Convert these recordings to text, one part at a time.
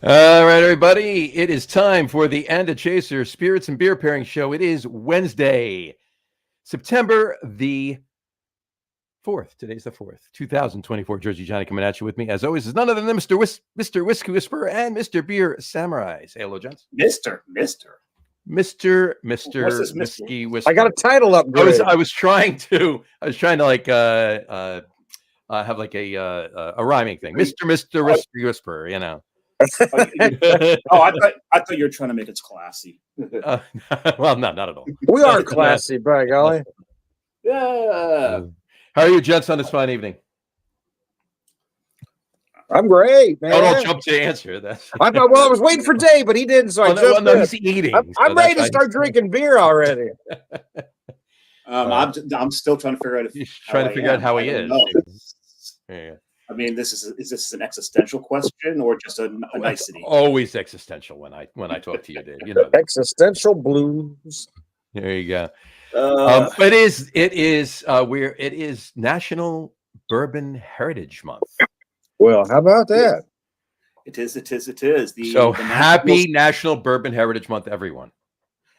All right, everybody. It is time for the And a Chaser Spirits and Beer Pairing Show. It is Wednesday, September the 4th. Today's the 4th, 2024. Jersey Johnny coming at you with me, as always, is none other than Mr. Whiskey Whisperer and Mr. Beer Samurai. Say hello, gents. Mister. What's this, Mister? Whiskey Whisperer. I got a title upgrade. I was trying to like have like a rhyming thing. Mr. Whiskey Whisperer, you know. I thought you were trying to make it classy. Well, no, not at all. We are classy, by golly. Yeah. How are you, gents, on this fine evening? I'm great, man. Don't jump to answer. I was waiting for Dave, but he didn't, so I jumped in. He's eating. I'm ready to start drinking beer already. I'm still trying to figure out how he is. Yeah. I mean, is this an existential question or just a nicety? Always existential when I talk to you, Dave. You know, existential blues. There you go. It is National Bourbon Heritage Month. Well, how about that? It is. Happy National Bourbon Heritage Month, everyone.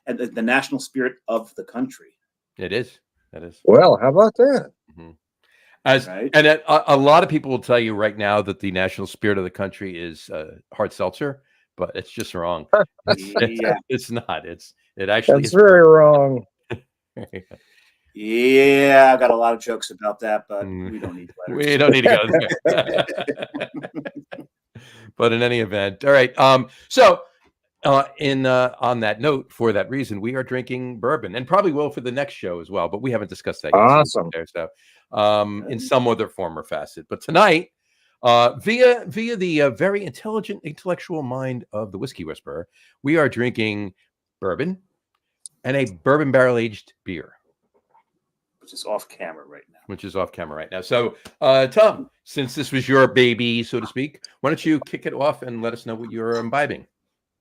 And the national spirit of the country. It is. That is. Well, how about that? Mm-hmm. A lot of people will tell you right now that the national spirit of the country is hard seltzer, but it's just wrong. It's not. It actually is very wrong. Yeah, I've got a lot of jokes about that, but we don't need letters. We don't need to go there. But in any event, all right. So on that note, for that reason, we are drinking bourbon, and probably will for the next show as well. But we haven't discussed that yet. Awesome. So, in some other form or facet. But tonight, via the very intellectual mind of the Whiskey Whisperer, we are drinking bourbon and a bourbon barrel-aged beer. Which is off camera right now. So, Tom, since this was your baby, so to speak, why don't you kick it off and let us know what you're imbibing?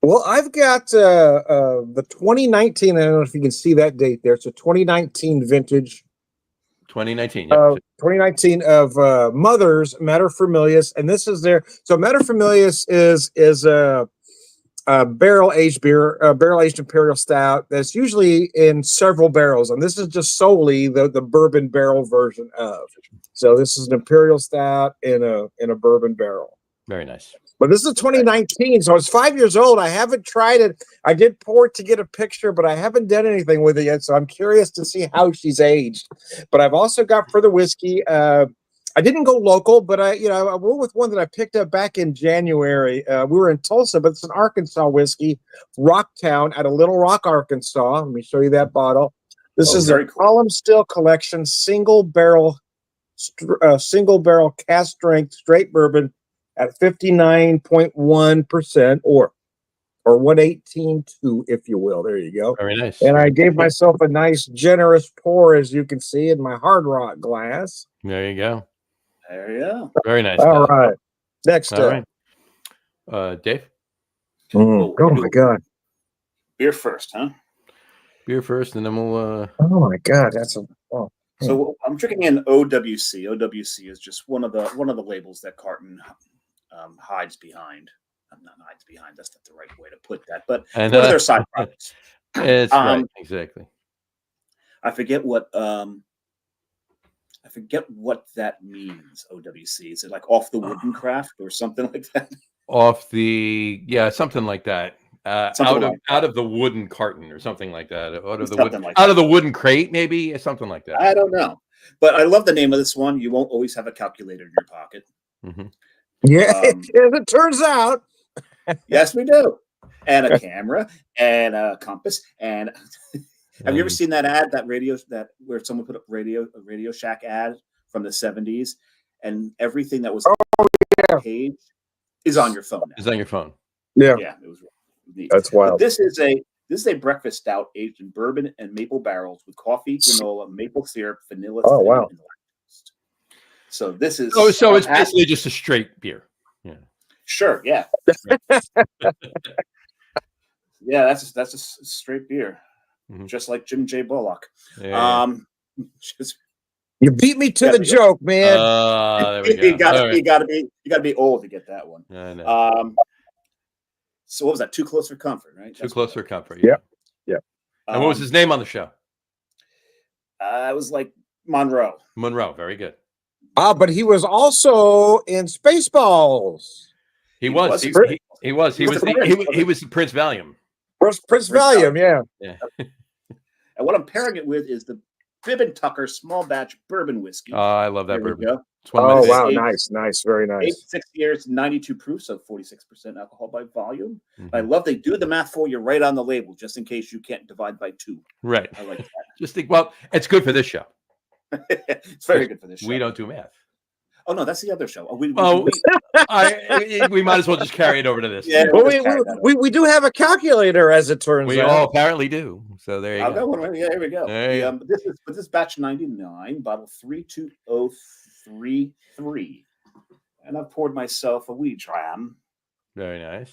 Well, I've got the 2019. I don't know if you can see that date there. It's a 2019 vintage. 2019. Yep. 2019 of Mother's Materfamilias, and this is their. So Materfamilias is a barrel-aged beer, a barrel-aged imperial stout that's usually in several barrels, and this is just solely the bourbon barrel version of. So this is an imperial stout in a bourbon barrel. Very nice. But this is 2019, so it's 5 years old. I haven't tried it. I did pour it to get a picture, but I haven't done anything with it yet, so I'm curious to see how she's aged. But I've also got for the whiskey. I didn't go local, but I went with one that I picked up back in January. We were in Tulsa, but it's an Arkansas whiskey, Rocktown, out of Little Rock, Arkansas. Let me show you that bottle. This is a Column Still Collection single barrel cast strength straight bourbon at 59.1% or 118.2, if you will. There you go. Very nice. And I gave myself a nice, generous pour, as you can see, in my Hard Rock glass. There you go. Very nice. All right. Next up. Right. Dave? Oh, my God. Beer first, huh? Beer first, and then we'll... Oh, my God. That's a... Oh. So I'm drinking an OWC. OWC is just one of the labels that Carton hides behind. Not hides behind. That's not the right way to put that. But one of their side products. It's right, exactly. I forget what that means. OWC, is it like off the wooden craft or something like that? Something like that. Out of the wooden carton or something like that. Out of the wooden crate, maybe something like that. I don't know, but I love the name of this one. You won't always have a calculator in your pocket. Mm-hmm. Yeah, as it turns out. Yes, we do. And a camera and a compass. And have you ever seen that ad, where someone put up a Radio Shack ad from the 70s, and everything that was on the page is on your phone now. Is on your phone. Yeah. Yeah, it was neat. That's wild. But this is a breakfast stout aged in bourbon and maple barrels with coffee, granola, maple syrup, vanilla. Oh, wow. So this is so it's basically just a straight beer. Yeah. Sure. Yeah. Yeah, that's a straight beer, just like Jim J. Bullock. Yeah. You beat me to the joke, man. There we go. You gotta be old to get that one. I know. So what was that? Too Close for Comfort, right? Too Close for Comfort. Yeah. Yeah. And what was his name on the show? It was like Monroe. Monroe. Very good. But he was also in Spaceballs. He was the Prince Valium. Prince Valium, Yeah. And what I'm pairing it with is the Bibb and Tucker small batch bourbon whiskey. Oh, I love that There we bourbon. go. Oh, wow. Nice. Very nice. Aged 6 years, 92 proof, so 46% alcohol by volume. I love they do the math for you right on the label, just in case you can't divide by 2. Right. I like that. Just think, well, it's good for this show. It's very good for this show. We don't do math. Oh, no, that's the other show. We might as well just carry it over to this. Yeah, we do have a calculator, as it turns out. We all apparently do. So there you go. I'll go one. Yeah, here we go. This is batch 99, bottle 32033. And I've poured myself a wee dram. Very nice.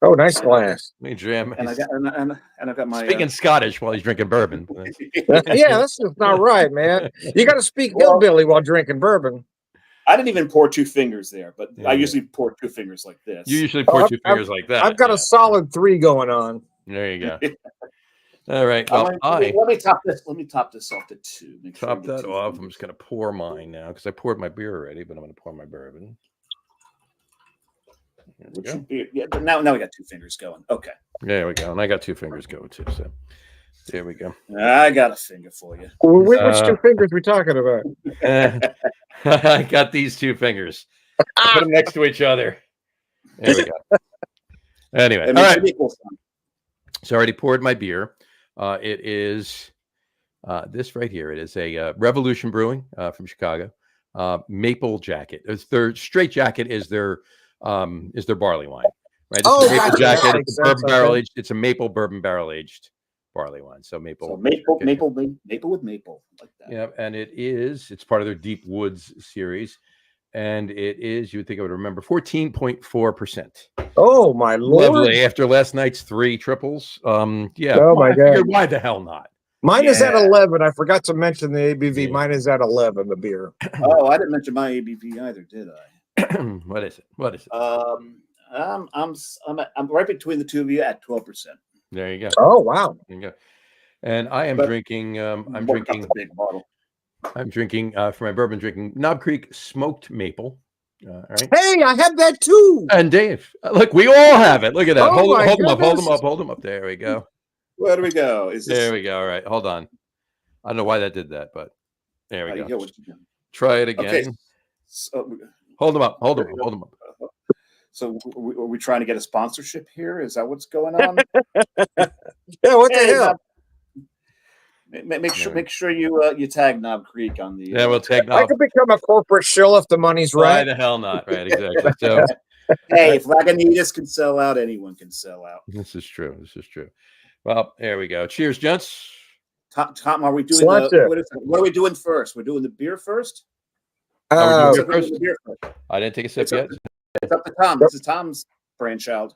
Oh, nice glass. Wee dram. And I've got my speaking Scottish while he's drinking bourbon. Yeah, that's just not right, man. You got to speak hillbilly while drinking bourbon. I didn't even pour 2 fingers there, but I usually pour 2 fingers like this. You usually pour 2 fingers like that. I've got a solid 3 going on. There you go. All right. Well, let me top this. Let me top this off to 2. Top that off. I'm just going to pour mine now because I poured my beer already, but I'm going to pour my bourbon. Now we got 2 fingers going. Okay. There we go. And I got 2 fingers going too. So there we go. I got a finger for you. Which 2 fingers we talking about? I got these 2 fingers. Put them next to each other. There we go. Anyway, all right. So I already poured my beer. It is this right here. It is a Revolution Brewing from Chicago. Maple Jacket. Their straight jacket is their barley wine. Right. It's a maple jacket. It's a bourbon barrel aged. It's a maple bourbon barrel aged barley wine. So maple with maple like that. Yeah, and it's part of their Deep Woods series. And it is, you would think I would remember, 14.4%. Oh my Lord. Lovely. After last night's 3 triples. Yeah. Oh my God. Why the hell not? Mine is at 11. I forgot to mention the ABV. Yeah. Mine is at 11, the beer. Oh, I didn't mention my ABV either, did I? What is it? I'm right between the two of you at 12%. There you go. Oh wow. There you go. And I am drinking. I'm drinking a big bottle. I'm drinking for my bourbon. Drinking Knob Creek smoked maple. All right. Hey, I have that too. And Dave, look, we all have it. Look at that. Oh, hold them up. Hold them up. There we go. Where do we go? There we go. All right. Hold on. I don't know why that did that, but there we go. What you doing? Try it again. Okay. So, hold them up. Hold them up. So are we trying to get a sponsorship here? Is that what's going on? Yeah, what the hell? Make sure you tag Knob Creek on the. Yeah, we'll tag Knob. I could become a corporate shill if the money's right. Why the hell not? Right, exactly. So, hey, if Lagunitas can sell out, anyone can sell out. This is true. Well, there we go. Cheers, gents. Tom, are we doing what are we doing first? We're doing the beer first. I didn't take a sip yet. It's up to Tom. This is Tom's brainchild.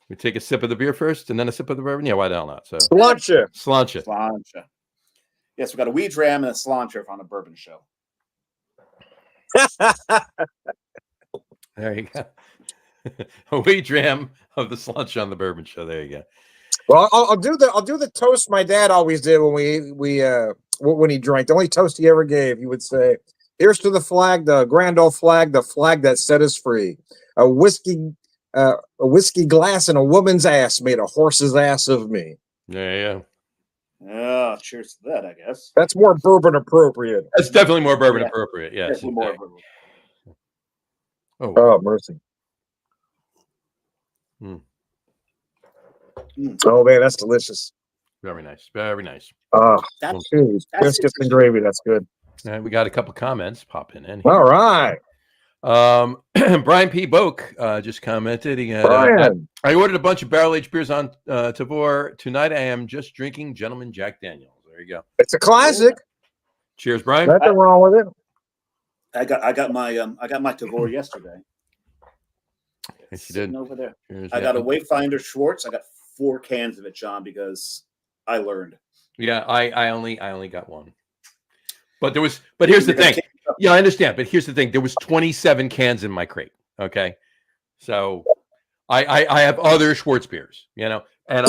We take a sip of the beer first and then a sip of the bourbon? Yeah, why the hell not? So Sláinte. Yes, we got a wee dram and a sláinte on a bourbon show. There you go. A wee dram of the sláinte on the bourbon show. There you go. Well, I'll do the toast my dad always did when he drank. The only toast he ever gave, he would say, "Here's to the flag, the grand old flag, the flag that set us free. A whiskey glass and a woman's ass made a horse's ass of me." Yeah. Oh, cheers to that, I guess. That's more bourbon appropriate. That's definitely more bourbon appropriate. Yes. Oh, mercy. Oh man, that's delicious. Very nice. Very nice. Oh, biscuits and gravy. That's good. All right, we got a couple comments popping in. All right. Brian P. Boak just commented. He had, I ordered a bunch of barrel-aged beers on Tavour. Tonight I am just drinking Gentleman Jack Daniels. There you go. It's a classic. Cheers, Brian. Nothing wrong with it. I got my Tavour yesterday. Yes, you did. Over there. Cheers, I got a Wayfinder Schwartz. I got 4 cans of it, John, because I learned. Yeah, I only got 1. But here's the thing. Yeah, I understand. But here's the thing. There was 27 cans in my crate. Okay. So I have other Schwartz beers, you know, and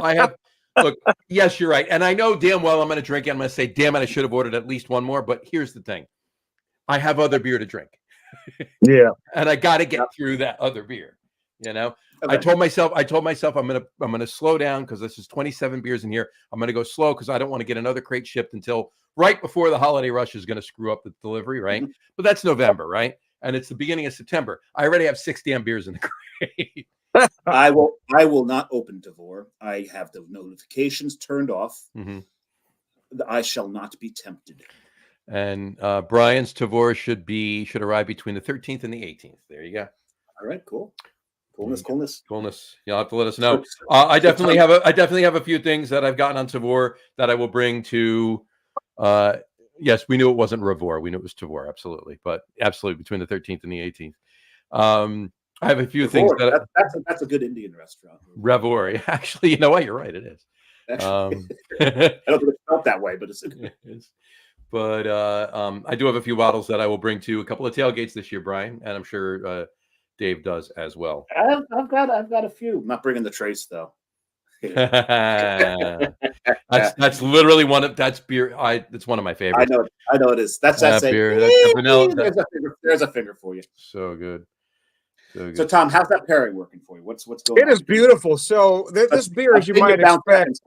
I have. Look, yes, you're right, and I know damn well I'm going to drink it. I'm going to say, damn it, I should have ordered at least one more. But here's the thing: I have other beer to drink. Yeah, and I got to get through that other beer. You know, Okay. I told myself I'm gonna slow down because this is 27 beers in here. I'm gonna go slow because I don't want to get another crate shipped until right before the holiday rush is going to screw up the delivery, right? But that's November, right? And it's the beginning of September. I already have 6 damn beers in the crate. I will not open Tavour. I have the notifications turned off. I shall not be tempted. And Brian's Tavour should arrive between the 13th and the 18th. There you go. All right, cool. Coolness. You'll have to let us know. I definitely have a few things that I've gotten on Tavour that I will bring to. Yes, we knew it wasn't Revor. We knew it was Tavour, absolutely, but absolutely between the 13th and the 18th. I have a few things that's a good Indian restaurant. Revor, actually, you know what? You're right. It is. I don't think it's felt that way, but it's. But I do have a few bottles that I will bring to a couple of tailgates this year, Brian, and I'm sure Dave does as well. I've got a few. I'm not bringing the trace though. that's literally that's beer. It's one of my favorites. I know it is. That's beer. That's vanilla. There's a finger for you. So good. So Tom, how's that pairing working for you? What's going on? It is beautiful. So this beer, as you might expect,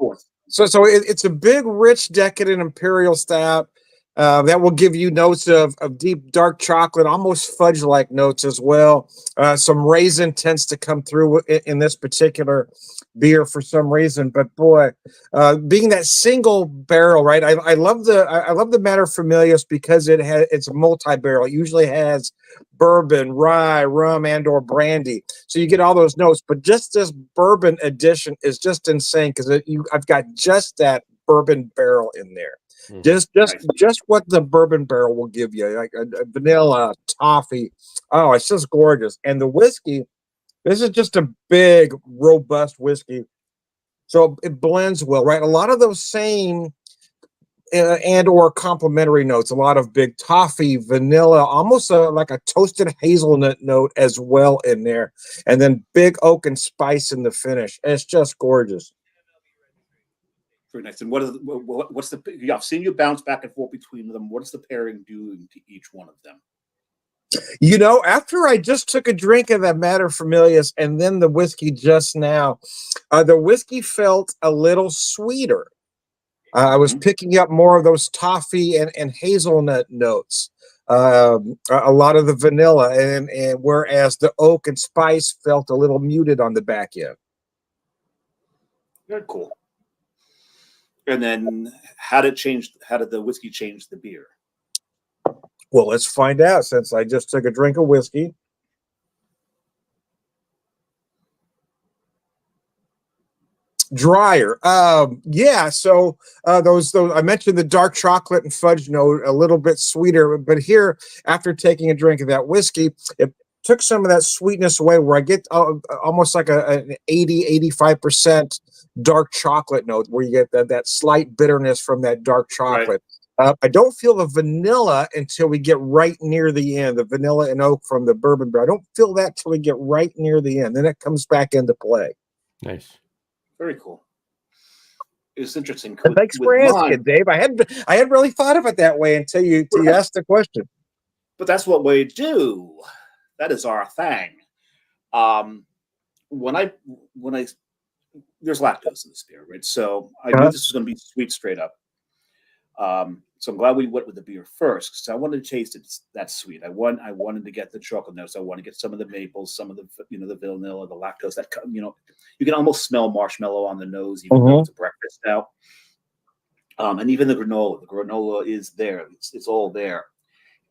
so it's a big, rich, decadent imperial stout that will give you notes of deep, dark chocolate, almost fudge-like notes as well. Some raisin tends to come through in this particular beer for some reason, but boy, being that single barrel, right? I love the Materfamilias because it's a multi-barrel. It usually has bourbon, rye, rum, and/or brandy, so you get all those notes. But just this bourbon addition is just insane because I've got just that bourbon barrel in there. Just what the bourbon barrel will give you, like a vanilla, toffee. Oh, it's just gorgeous. And the whiskey, this is just a big, robust whiskey. So it blends well, right? A lot of those same and/or complementary notes, a lot of big toffee, vanilla, almost like a toasted hazelnut note as well in there. And then big oak and spice in the finish. It's just gorgeous. Very nice. And what's the? Yeah, I've seen you bounce back and forth between them. What is the pairing doing to each one of them? You know, after I just took a drink of that Materfamilias and then the whiskey just now, the whiskey felt a little sweeter. I was picking up more of those toffee and hazelnut notes, a lot of the vanilla, and whereas the oak and spice felt a little muted on the back end. Very cool. And then how did the whiskey change the beer? Well, let's find out since I just took a drink of whiskey. Drier. Yeah, so those I mentioned the dark chocolate and fudge note, a little bit sweeter, but here, after taking a drink of that whiskey, it took some of that sweetness away where I get almost like an 80-85% dark chocolate note where you get that slight bitterness from that dark chocolate. Right. I don't feel the vanilla until we get right near the end, the vanilla and oak from the bourbon beer. I don't feel that till we get right near the end. Then it comes back into play. Nice. Very cool. It's interesting. Thanks for asking, Dave. I hadn't really thought of it that way until you asked the question. But that's what we do. That is our thing. When I there's lactose in this beer, right? So I knew this was going to be sweet straight up. So I'm glad we went with the beer first because I wanted to taste it that sweet. I wanted to get the chocolate notes. I want to get some of the maples, some of the the vanilla, the lactose. That you can almost smell marshmallow on the nose, even though it's a breakfast stout. And even the granola. The granola is there. It's all there.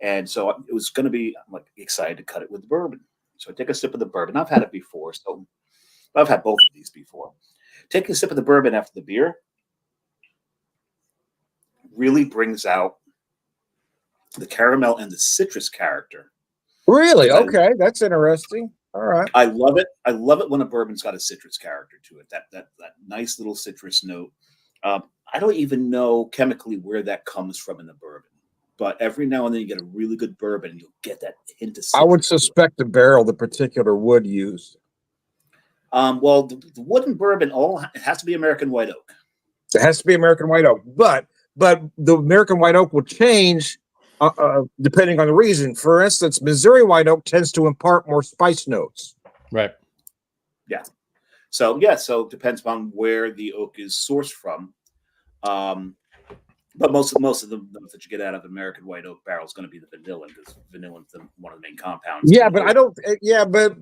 And so it was going to be. I'm like excited to cut it with the bourbon. So I take a sip of the bourbon. I've had it before, so I've had both of these before. Taking a sip of the bourbon after the beer really brings out the caramel and the citrus character. Really? Okay, that's interesting. All right. I love it. I love it when a bourbon's got a citrus character to it. That nice little citrus note. I don't even know chemically where that comes from in the bourbon, but every now and then you get a really good bourbon and you'll get that hint of citrus. I would suspect the barrel, the particular wood used. Well, the wooden bourbon it has to be American white oak. It has to be American white oak, but the American white oak will change depending on the reason. For instance, Missouri white oak tends to impart more spice notes. Right. Yeah. So it depends on where the oak is sourced from. But most of the notes that you get out of American white oak barrel is going to be the vanillin, because vanillin is one of the main compounds. Yeah, but I don't. Yeah, but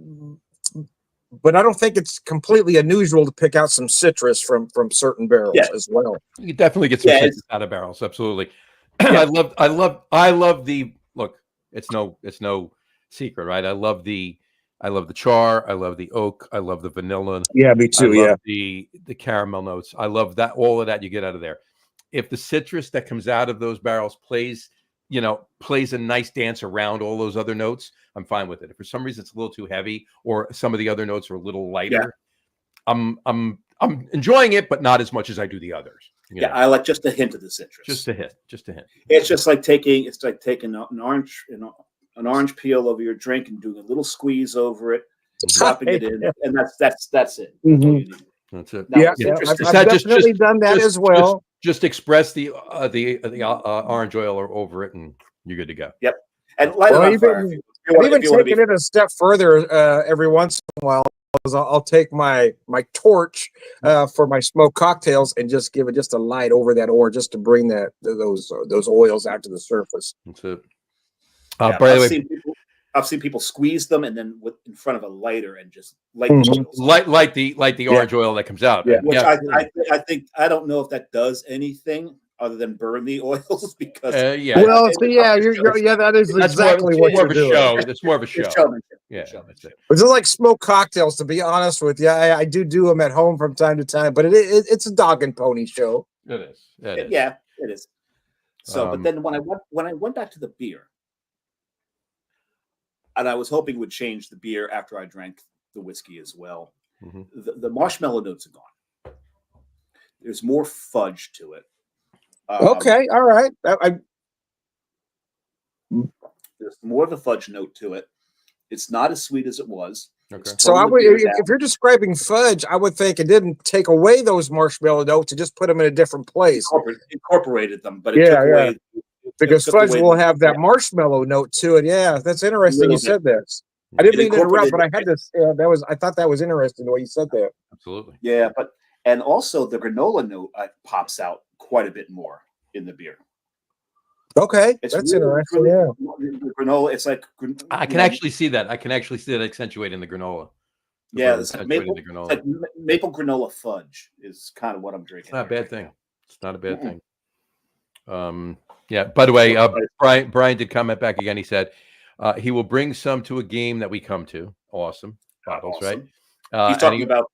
I don't think it's completely unusual to pick out some citrus from certain barrels as well. You definitely get some citrus out of barrels. Absolutely. Yeah. I love the look. It's no secret, right? I love the char. I love the oak. I love the vanilla. Yeah, me too. I love the caramel notes. I love that. All of that you get out of there. If the citrus that comes out of those barrels plays a nice dance around all those other notes, I'm fine with it. If for some reason it's a little too heavy, or some of the other notes are a little lighter, I'm enjoying it, but not as much as I do the others. You know? I like just a hint of the citrus. Just a hint. It's just like taking an orange peel over your drink and doing a little squeeze over it, dropping it in, and that's it. Mm-hmm. That's it. Now, I've definitely done that as well. Just express the orange oil over it, and you're good to go. Yep. And light it on fire. I've even taken it a step further every once in a while. I'll take my torch for my smoked cocktails and just give it just a light over that ore, just to bring those oils out to the surface. That's it. By the way, I've seen people squeeze them and then in front of a lighter and just light the orange oil that comes out. Yeah. Which I think, I don't know if that does anything other than burn the oils, because that is exactly what you're doing. It's more of a show. Yeah, that's it. It's like smoked cocktails, to be honest with you. I do them at home from time to time, but it's a dog and pony show. It is. Yeah, it is. So, but then when I went back to the beer, and I was hoping it would change the beer after I drank the whiskey as well. Mm-hmm. The marshmallow notes are gone. There's more fudge to it. Okay, all right. There's more of a fudge note to it. It's not as sweet as it was. Okay. So if you're describing fudge, I would think it didn't take away those marshmallow notes; it just put them in a different place. Incorporated them, but it took away. Because fudge will have that marshmallow note to it. Yeah, that's interesting. You said that. I didn't mean to interrupt, but I had this. I thought that was interesting the way you said that. Absolutely. Yeah, and also the granola note pops out quite a bit more in the beer. Okay, that's interesting. Yeah, granola. It's like I can actually see that. I can actually see that accentuating the granola. It's like maple granola fudge is kind of what I'm drinking. It's not a bad thing. It's not a bad thing. Yeah. By the way, Brian did comment back again. He said he will bring some to a game that we come to. Awesome bottles, awesome. Right? He's talking about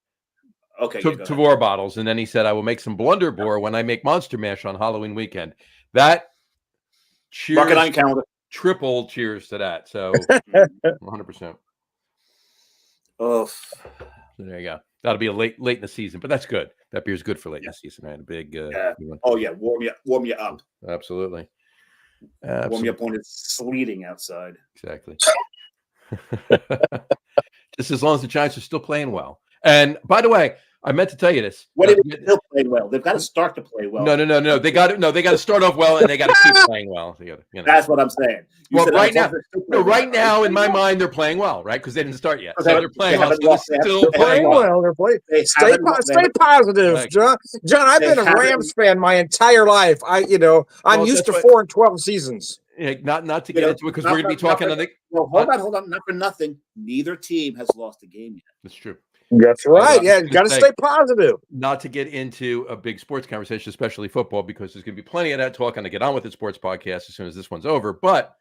Tavor bottles, and then he said, "I will make some Blunderbore when I make Monster Mash on Halloween weekend." That cheers, mark it on calendar. Triple cheers to that. So 100%. Oh, so there you go. That'll be a late in the season, but that's good. That beer's good for late in the season, right? A big warm you up. Absolutely. Warm you up when it's sleeting outside. Exactly. Just as long as the Giants are still playing well. And by the way, I meant to tell you this. What do they still play well? They've got to start to play well. No. They got to start off well, and they got to keep playing well. That's what I'm saying. Right now, in my mind, they're playing well, right? Because they didn't start yet. So they're playing well. So still playing well. They're playing. Stay positive, John. John, I've been a Rams fan my entire life. I'm used to 4 and 12 seasons. Not to get into it, because we're going to be talking. Hold on. Not for nothing. Neither team has lost a game yet. That's true. That's right. Yeah, you got to stay positive. Not to get into a big sports conversation, especially football, because there's going to be plenty of that talk on the Get On With It Sports podcast as soon as this one's over. But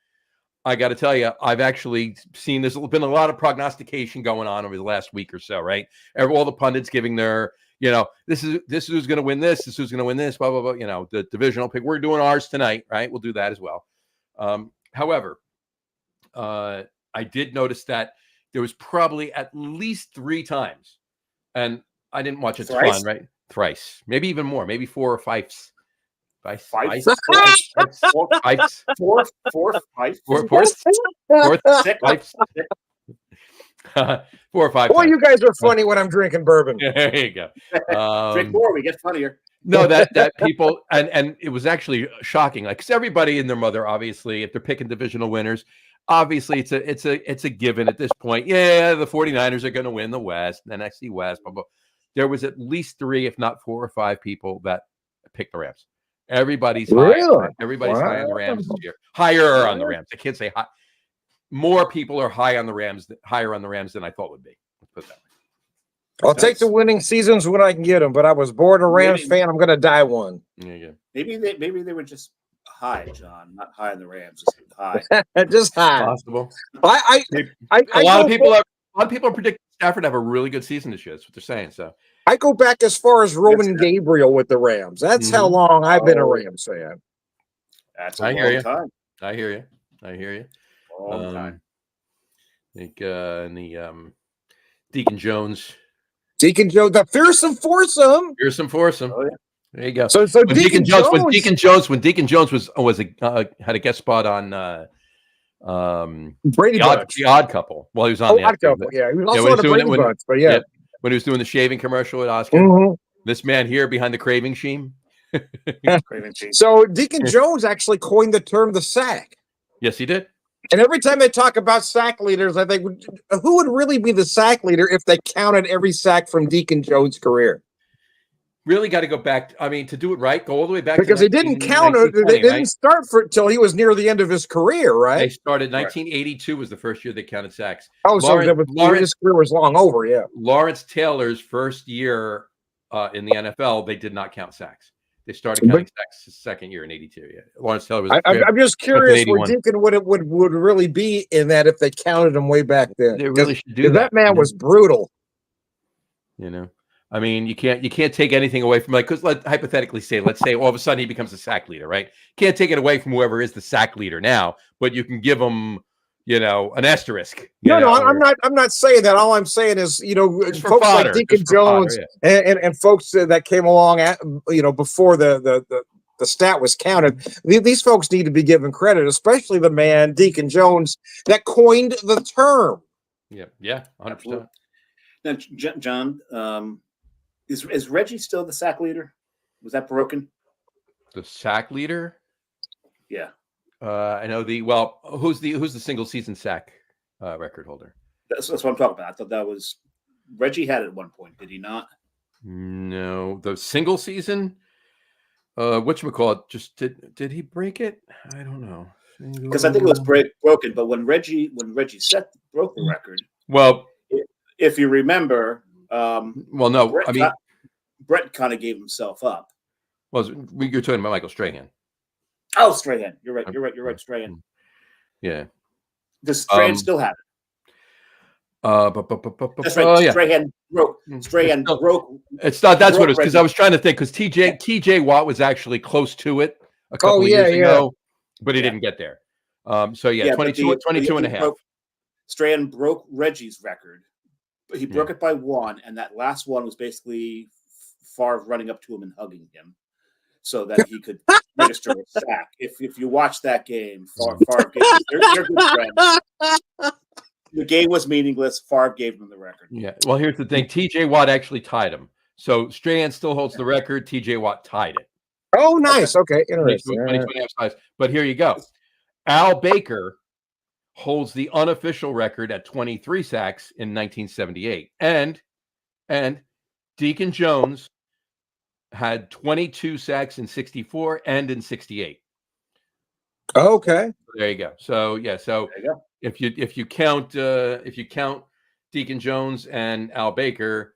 I got to tell you, I've actually seen there's been a lot of prognostication going on over the last week or so, right? All the pundits giving their, this is who's going to win this, this is who's going to win this, blah, blah, blah, the divisional pick. We're doing ours tonight, right? We'll do that as well. However, I did notice that there was probably at least 3 times, and I didn't watch a ton, right? Thrice, maybe even more, maybe 4 or 5. 4 or 5 Boy, times. you guys are funny when I'm drinking bourbon. There you go. Drink more, we get funnier. No, that people and it was actually shocking. Like, 'cause everybody and their mother, obviously, if they're picking divisional winners, obviously it's a given at this point. Yeah, the 49ers are going to win the West, NFC West, blah, blah. There was at least 3, if not 4 or 5 people that picked the Rams. Everybody's high. Everybody's high on the Rams this year. Higher on the Rams. I can't say high. More people are higher on the Rams than I thought would be. Let's put it that way. I'll take the winning seasons when I can get them, but I was born a Rams fan. I'm going to die one. There you go. Maybe they were just high, John, not high on the Rams, just high. Just high. Possible. A lot of people are predicting Stafford to have a really good season this year. That's what they're saying. So I go back as far as Roman Gabriel with the Rams. That's how long I've been a Rams fan. That's a long time. I hear you. Long time. I think in the Deacon Jones, the fearsome foursome. Oh, yeah. There you go. So when Deacon Jones had a guest spot on Brady the Odd Couple. Well, he was on the Odd Couple. Yeah, he was also on the Brady Bunch. But when he was doing the shaving commercial with Oscar, this man here behind the craving sheen. So Deacon Jones actually coined the term the sack. Yes, he did. And every time they talk about sack leaders, I think, who would really be the sack leader if they counted every sack from Deacon Jones' career? Really got to go back. I mean, to do it right, go all the way back. Because they didn't count it. They didn't start until he was near the end of his career, right? They started 1982 was the first year they counted sacks. Oh, so his career was long over, yeah. Lawrence Taylor's first year in the NFL, they did not count sacks. They started counting sacks his second year in '82. Yeah, Lawrence Taylor was. I'm just curious where Deacon would really be in that if they counted him way back then. They really should do that. That man was brutal. You know, I mean, you can't take anything away from, like, because hypothetically let's say all of a sudden he becomes a sack leader, right? Can't take it away from whoever is the sack leader now, but you can give him, an asterisk. I'm not saying that. All I'm saying is, folks like Deacon Jones and folks that came along before the stat was counted. These folks need to be given credit, especially the man Deacon Jones that coined the term. Yeah, 100%. Now, John, is Reggie still the sack leader? Was that broken? The sack leader? Yeah. I know who's the single season sack record holder? That's what I'm talking about. I thought that was Reggie had it at one point. Did he not? No, the single season. Whatchamacallit, just did he break it? I don't know. Because I think it was broken. But when Reggie broke the record. Well, if you remember, Brett kind of gave himself up. Well, you're talking about Michael Strahan. Oh, Strahan. You're right. Strahan. Yeah. Does Strahan still have it? That's right. Oh, yeah. Strahan broke. It's not. That's what it is. Because I was trying to think. Because TJ Watt was actually close to it a couple of years ago, but he didn't get there. 22 and a half. Strahan broke Reggie's record. He broke it by 1, and that last one was basically Favre running up to him and hugging him, so that he could register a sack. If you watch that game, Favre they're good friends. The game was meaningless. Favre gave him the record. Yeah. Well, here's the thing. TJ Watt actually tied him. So Strahan still holds the record. TJ Watt tied it. Oh, nice. Okay. Interesting. 22.5 But here you go. Al Baker holds the unofficial record at 23 sacks in 1978. And Deacon Jones had 22 sacks in 64 and in 68. Okay. There you go. So if you count Deacon Jones and Al Baker,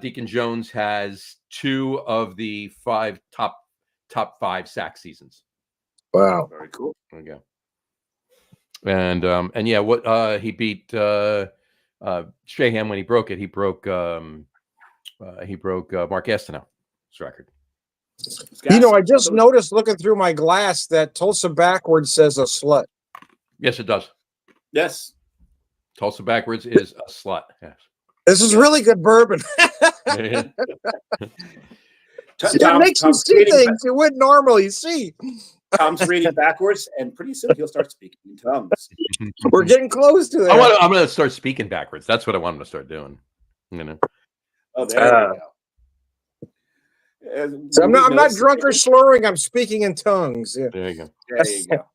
Deacon Jones has 2 of the 5 top 5 sack seasons. Wow. Very cool. There you go. And he beat Strahan when he broke it. He broke Mark Gastineau's record. I just noticed looking through my glass that Tulsa backwards says a slut. Yes, it does. Yes. Tulsa backwards is a slut. Yes. This is really good bourbon. It makes you see things you wouldn't normally see. Tom's reading backwards, and pretty soon he'll start speaking in tongues. We're getting close to that. I'm going to start speaking backwards. That's what I want him to start doing. Oh, there you go. So I'm not drunk or slurring. I'm speaking in tongues. Yeah. There you go. There you go.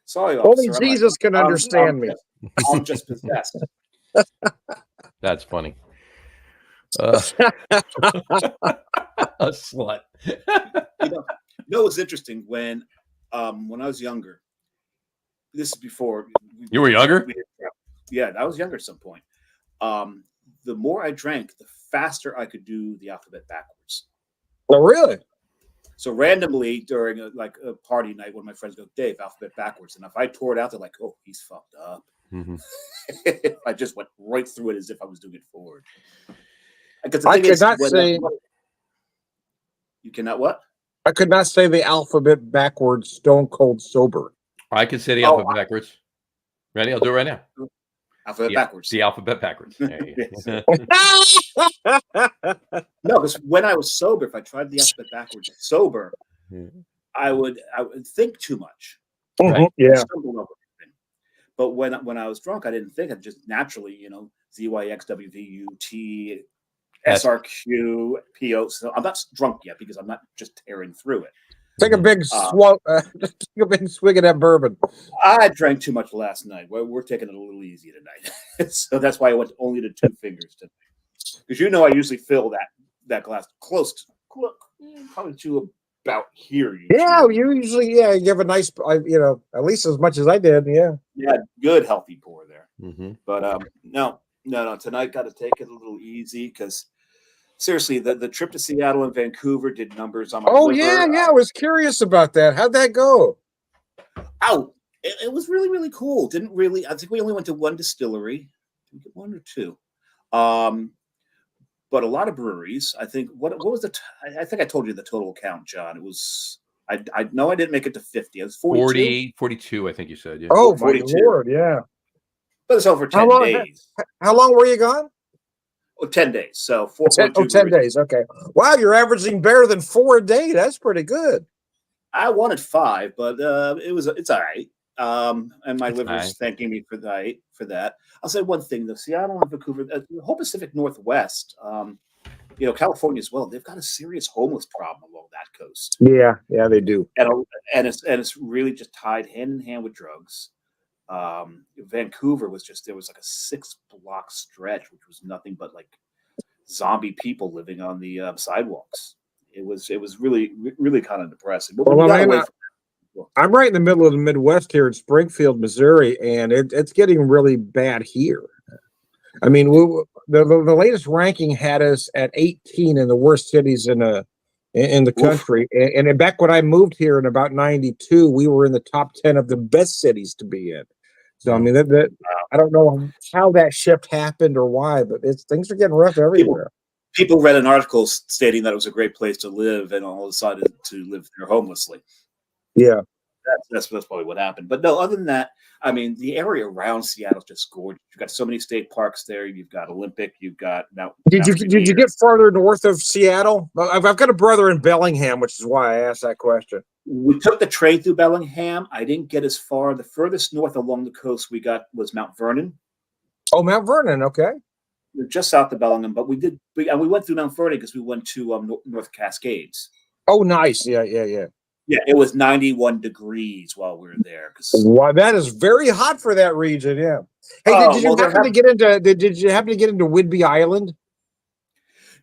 Sorry, Only officer, Jesus can understand me. I'm just possessed. That's funny. A slut. You know what's interesting? When I was younger, this is before you were younger. Yeah, I was younger at some point. The more I drank, the faster I could do the alphabet backwards. Oh, really? So randomly during a party night, one of my friends go, "Dave, alphabet backwards," and if I tore it out, they're like, "Oh, he's fucked up." Mm-hmm. I just went right through it as if I was doing it forward. I could not say. You cannot what? I could not say the alphabet backwards. Stone cold sober. I can say the alphabet backwards. Ready? I'll do it right now. Alphabet backwards. The alphabet backwards. There you go. No, because when I was sober, if I tried the alphabet backwards sober, I would think too much. Right? Yeah. But when I was drunk, I didn't think. I just naturally, ZYXWVUT, SRQ, PO. So I'm not drunk yet because I'm not just tearing through it. Take a big swig of that bourbon. I drank too much last night. We're taking it a little easy tonight, so that's why I went only to 2 fingers tonight. Because I usually fill that glass close to probably to about here. Usually, you have a nice, at least as much as I did. Yeah, good healthy pour there. Mm-hmm. But no. Tonight got to take it a little easy because seriously, the trip to Seattle and Vancouver did numbers on my liver. I was curious about that. How'd that go? It was really, really cool. I think we only went to one distillery. Did we get one or two? But a lot of breweries. I think what was I think I told you the total count, John. It was I know I didn't make it to 50. It was 42. 42, I think you said. Yeah. Oh, 42. my Lord, yeah. But it's over 10 days. How long were you gone? 10 days. So 4.2. 10 days. Okay. Wow, you're averaging better than 4 a day. That's pretty good. I wanted 5, but it's all right. And my liver's thanking me for that. I'll say one thing though: Seattle and Vancouver, the whole Pacific Northwest, California as well. They've got a serious homeless problem along that coast. Yeah, they do. And it's really just tied hand in hand with drugs. Vancouver there was like a 6-block stretch, which was nothing but like zombie people living on the sidewalks. It was really, really kind of depressing. But I'm right in the middle of the Midwest here in Springfield, Missouri, and it's getting really bad here. I mean, the latest ranking had us at 18 in the worst cities in the country. And back when I moved here in about 92, we were in the top 10 of the best cities to be in. So, I mean, I don't know how that shift happened or why, but things are getting rough everywhere. People read an article stating that it was a great place to live and all decided to live there homelessly. Yeah. That's probably what happened. But no, other than that, I mean, the area around Seattle is just gorgeous. You've got so many state parks there. You've got Olympic. You've got now. Did you get farther north of Seattle? I've got a brother in Bellingham, which is why I asked that question. We took the train through Bellingham. I didn't get as far. The furthest north along the coast we got was Mount Vernon. Oh, Mount Vernon. Okay. Just south of Bellingham, but we went through Mount Vernon because we went to North Cascades. Oh, nice. Yeah. Yeah, it was 91 degrees while we were there. Wow, that is very hot for that region. Yeah. Hey, did you happen to get into Whidbey Island?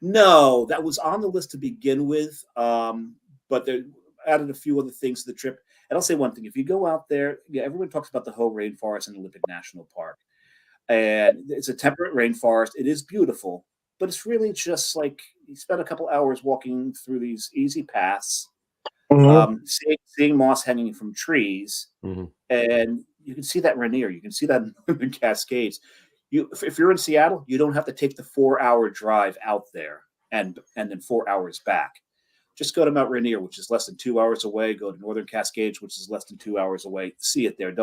No, that was on the list to begin with, but they added a few other things to the trip. And I'll say one thing: if you go out there, everyone talks about the Hoh Rainforest and Olympic National Park, and it's a temperate rainforest. It is beautiful, but it's really just like you spend a couple hours walking through these easy paths. Mm-hmm. Seeing moss hanging from trees, mm-hmm. and you can see that Rainier. You can see that in Cascades. If you're in Seattle, you don't have to take the 4-hour drive out there and then 4 hours back. Just go to Mount Rainier, which is less than 2 hours away. Go to Northern Cascades, which is less than 2 hours away. See it there.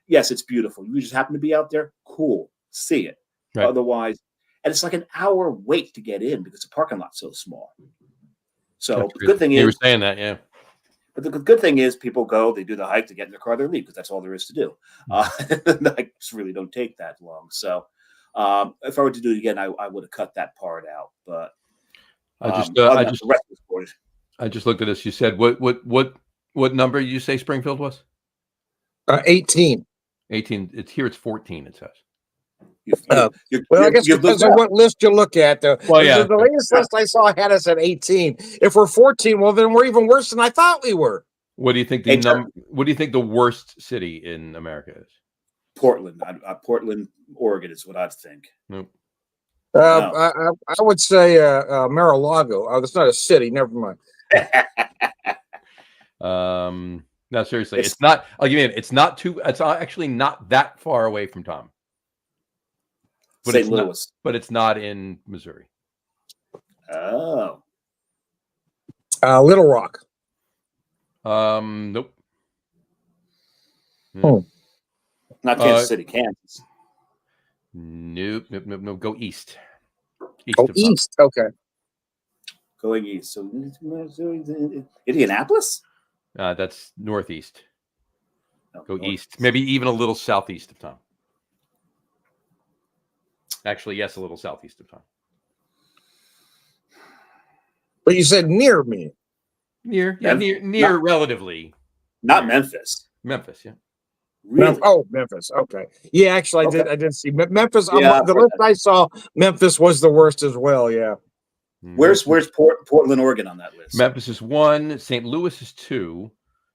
Yes, it's beautiful. You just happen to be out there. Cool. See it. Right. Otherwise, and it's like an hour wait to get in because the parking lot's so small. So the good thing is, you were saying that, yeah. But the good thing is people go, they do the hike, they get in their car, they leave because that's all there is to do. The hikes really don't take that long. So if I were to do it again, I would have cut that part out. But I just looked at this. You said what number did you say Springfield was? 18. 18. It's 14. It says. Well, I guess it depends on what list you look at. Though. Well, yeah. The latest list I saw had us at 18. If we're 14, well, then we're even worse than I thought we were. What do you think What do you think the worst city in America is? Portland. Portland, Oregon is what I think. Nope. I would say Mar-a-Lago. Oh, that's not a city. Never mind. No, seriously, it's not. I'll give you. It's not too. It's actually not that far away from Tom. But St. Louis. But it's not in Missouri. Oh. Little Rock. Nope. Oh. Not Kansas City, Kansas. Nope. Go east. East. Okay. Going east. So Indianapolis? That's northeast. Go northeast. east. Maybe even a little southeast of Tom. Actually, yes, a little southeast of Tom. But you said near me. Near, relatively. Not Memphis. Memphis, yeah. Really? Memphis. Okay. Yeah, actually, I did see Memphis. Yeah, the list I saw, Memphis was the worst as well. Yeah. Where's Portland, Oregon on that list? Memphis is 1. St. Louis is 2.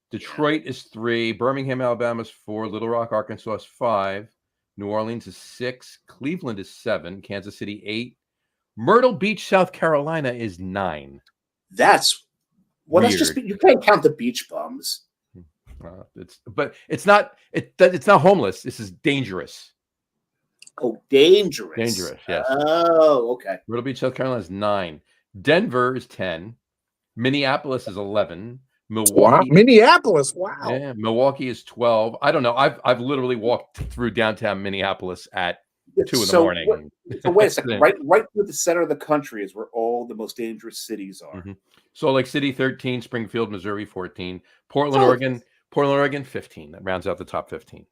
Detroit is 3. Birmingham, Alabama is 4. Little Rock, Arkansas is 5. New Orleans is 6. Cleveland is 7. Kansas City 8. Myrtle Beach, South Carolina is 9. That's weird. That's just you can't count the beach bums. It's not homeless. This is dangerous. Oh, dangerous. Dangerous, yes. Oh, okay. Myrtle Beach, South Carolina is 9. Denver is 10. Minneapolis is 11. Milwaukee. Wow. Minneapolis. Wow. Yeah, Milwaukee is 12. I don't know. I've literally walked through downtown Minneapolis at 2 in the morning. So wait a second. Right through the center of the country is where all the most dangerous cities are. Mm-hmm. Salt Lake City 13, Springfield, Missouri 14, Portland, Oregon 15. That rounds out the top 15.